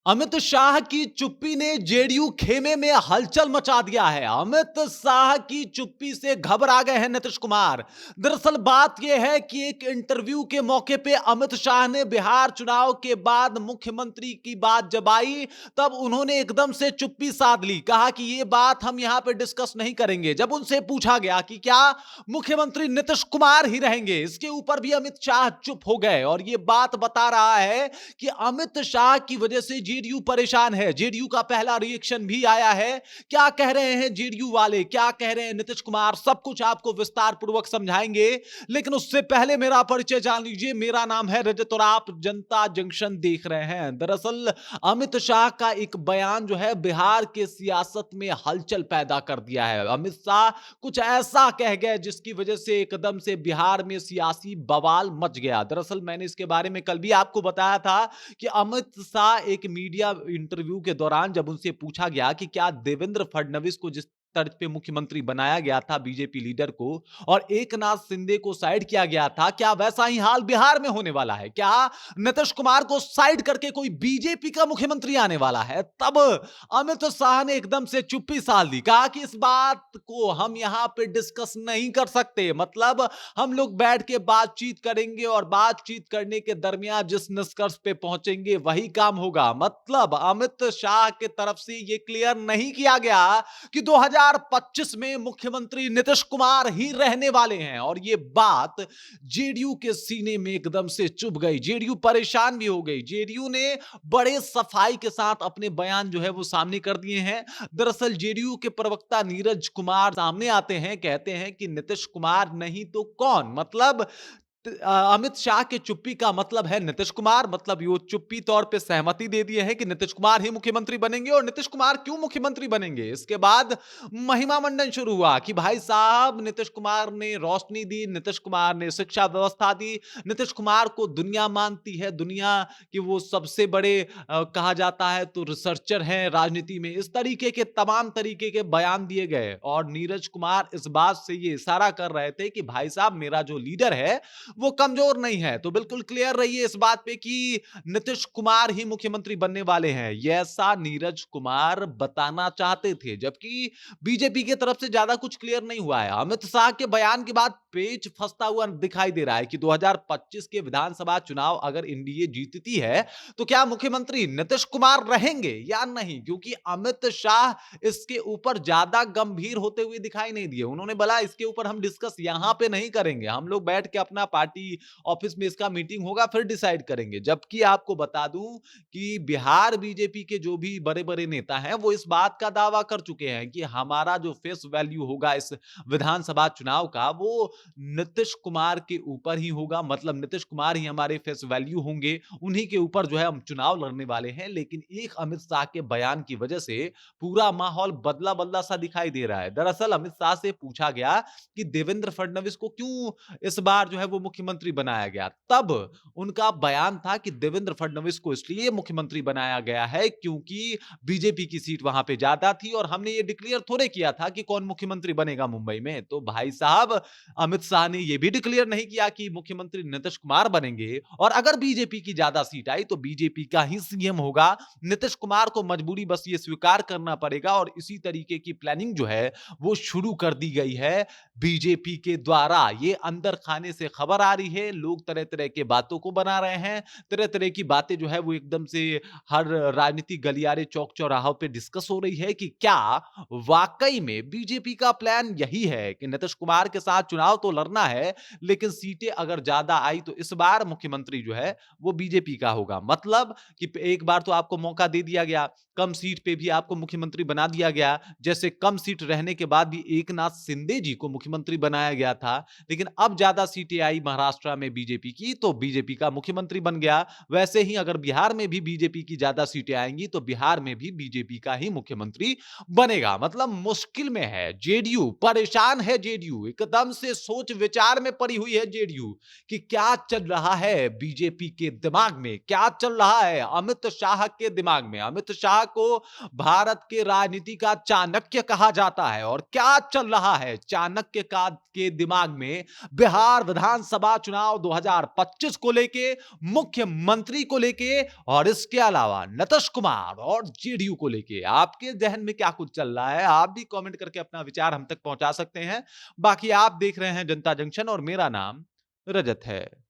अमित शाह की चुप्पी ने जेडीयू खेमे में हलचल मचा दिया है। अमित शाह की चुप्पी से घबरा गए हैं नीतीश कुमार। दरअसल बात यह है कि एक इंटरव्यू के मौके पे अमित शाह ने बिहार चुनाव के बाद मुख्यमंत्री की बात जब आई, तब उन्होंने एकदम से चुप्पी साध ली। कहा कि यह बात हम यहां पे डिस्कस नहीं करेंगे। जब उनसे पूछा गया कि क्या मुख्यमंत्री नीतीश कुमार ही रहेंगे, इसके ऊपर भी अमित शाह चुप हो गए। और यह बात बता रहा है कि अमित शाह की वजह से जेडीयू परेशान है। जेडीयू का पहला रिएक्शन भी आया है। क्या कह रहे हैं जेडीयू वाले, क्या कह रहे हैं नीतीश कुमार, सब कुछ आपको विस्तार पूर्वक समझाएंगे। लेकिन उससे पहले मेरा परिचय जान लीजिए। मेरा नाम है रजत और आप जनता जंक्शन देख रहे हैं। दरअसल अमित शाह का एक बयान जो है बिहार के सियासत में हलचल पैदा कर दिया है। अमित शाह कुछ ऐसा कह गए जिसकी वजह से एकदम से बिहार में सियासी बवाल मच गया। दरअसल मैंने इसके बारे में कल भी आपको बताया था कि अमित शाह एक मीडिया इंटरव्यू के दौरान जब उनसे पूछा गया कि क्या देवेंद्र फडणवीस को जिस तर्ज पे मुख्यमंत्री बनाया गया था बीजेपी लीडर को, और एकनाथ शिंदे को साइड किया गया था, क्या वैसा ही हाल बिहार में होने वाला है? क्या नीतीश कुमार को साइड करके कोई बीजेपी का मुख्यमंत्री आने वाला है? तब अमित शाह ने एकदम से चुप्पी साध ली। कहा कि इस बात को हम यहां पे डिस्कस नहीं कर सकते। मतलब हम लोग बैठ के बातचीत करेंगे और बातचीत करने के दरमियान जिस निष्कर्ष पे पहुंचेंगे वही काम होगा। मतलब अमित शाह की तरफ से यह क्लियर नहीं किया गया कि 2025 में मुख्यमंत्री नीतीश कुमार ही रहने वाले हैं। और यह बात जेडीयू के सीने में एकदम से चुभ गई। जेडीयू परेशान भी हो गई। जेडीयू ने बड़े सफाई के साथ अपने बयान जो है वो सामने कर दिए हैं। दरअसल जेडीयू के प्रवक्ता नीरज कुमार सामने आते हैं, कहते हैं कि नीतीश कुमार नहीं तो कौन। मतलब अमित शाह के चुप्पी का मतलब है नीतीश कुमार। मतलब ये चुप्पी तौर पे सहमति दे दिए हैं कि नीतीश कुमार ही मुख्यमंत्री बनेंगे। और नीतीश कुमार क्यों मुख्यमंत्री बनेंगे, इसके बाद महिमा मंडन शुरू हुआ कि भाई साहब नीतीश कुमार ने रोशनी दी, नीतीश कुमार ने शिक्षा व्यवस्था दी, नीतीश कुमार को दुनिया मानती है, दुनिया के वो सबसे बड़े कहा जाता है तो रिसर्चर हैं राजनीति में। इस तरीके के तमाम तरीके के बयान दिए गए और नीरज कुमार इस बात से ये इशारा कर रहे थे कि भाई साहब मेरा जो लीडर है वो कमजोर नहीं है। तो बिल्कुल क्लियर रहिए इस बात पे कि नीतीश कुमार ही मुख्यमंत्री बनने वाले हैं, ये ऐसा नीरज कुमार बताना चाहते थे। जबकि बीजेपी की तरफ से ज्यादा कुछ क्लियर नहीं हुआ है। अमित शाह के बयान के बाद पेच फंसता हुआ दिखाई दे रहा है कि 2025 के विधानसभा चुनाव अगर एनडीए जीतती है तो क्या मुख्यमंत्री नीतीश कुमार रहेंगे या नहीं, क्योंकि अमित शाह इसके ऊपर ज्यादा गंभीर होते हुए दिखाई नहीं दिए। उन्होंने बोला इसके ऊपर हम डिस्कस यहां पे नहीं करेंगे, हम लोग बैठ के अपना पार्टी ऑफिस में इसका मीटिंग होगा फिर डिसाइड करेंगे। जबकि आपको बता दूं कि बिहार बीजेपी के जो भी बड़े बड़े नेता हैं वो इस बात का दावा कर चुके हैं कि हमारा जो फेस वैल्यू होगा इस विधानसभा चुनाव का वो नीतीश कुमार के ऊपर ही होगा। मतलब नीतीश कुमार ही हमारे फेस वैल्यू होंगे, उन्हीं के ऊपर जो है हम चुनाव लड़ने वाले हैं। लेकिन एक अमित शाह के बयान की वजह से पूरा माहौल बदला बदला सा दिखाई दे रहा है। दरअसल अमित शाह से पूछा गया कि देवेंद्र फडणवीस को क्यों इस बार जो है वो मुख्यमंत्री बनाया गया, तब उनका बयान था कि देवेंद्र फडणवीस को इसलिए मुख्यमंत्री बनाया गया है क्योंकि बीजेपी की सीट वहां पे ज्यादा थी और हमने ये डिक्लेयर थोड़े किया था कि कौन मुख्यमंत्री बनेगा मुंबई में। तो भाई साहब अमित शाह ने यह भी डिक्लेयर नहीं किया कि मुख्यमंत्री नीतीश कुमार बनेंगे, और अगर बीजेपी की ज्यादा सीट आई तो बीजेपी का ही सीएम होगा। नीतीश कुमार को मजबूरी बस ये स्वीकार करना पड़ेगा और इसी तरीके की प्लानिंग जो है वो शुरू कर दी गई है बीजेपी के द्वारा। ये अंदर खाने से खबर आ रही है, लोग तरह तरह के बातों को बना रहे हैं, तरह तरह की बातें जो है वो एकदम से हर राजनीतिक गलियारे चौक चौराहों पे डिस्कस हो रही है कि क्या वाकई में बीजेपी का प्लान यही है कि नीतीश कुमार के साथ चुनाव तो लड़ना है लेकिन सीटें अगर ज्यादा आई तो इस बार मुख्यमंत्री जो है वो बीजेपी का होगा। मतलब कि एक बार तो आपको मौका दे दिया गया, कम सीट पे भी आपको मुख्यमंत्री बना दिया गया। जैसे कम सीट रहने के बाद भी एकनाथ शिंदे जी को मुख्यमंत्री बनाया गया था, लेकिन अब ज्यादा सीटें आई महाराष्ट्र में बीजेपी की तो बीजेपी का मुख्यमंत्री बन गया। वैसे ही अगर बिहार में भी बीजेपी की ज्यादा सीटें आएंगी तो बिहार में भी बीजेपी का ही मुख्यमंत्री बनेगा। मतलब मुश्किल में है जेडीयू, परेशान है जेडीयू, एकदम से सोच विचार में पड़ी हुई है जेडीयू कि क्या चल रहा है बीजेपी के दिमाग में, क्या चल रहा है अमित शाह के दिमाग में। अमित शाह को भारत के राजनीति का चाणक्य कहा जाता है और क्या चल रहा है चाणक्य का के दिमाग में बिहार विधानसभा विधानसभा चुनाव 2025 को लेके, मुख्यमंत्री को लेके और इसके अलावा नीतीश कुमार और जेडीयू को लेके आपके जहन में क्या कुछ चल रहा है? आप भी कमेंट करके अपना विचार हम तक पहुंचा सकते हैं। बाकी आप देख रहे हैं जनता जंक्शन और मेरा नाम रजत है।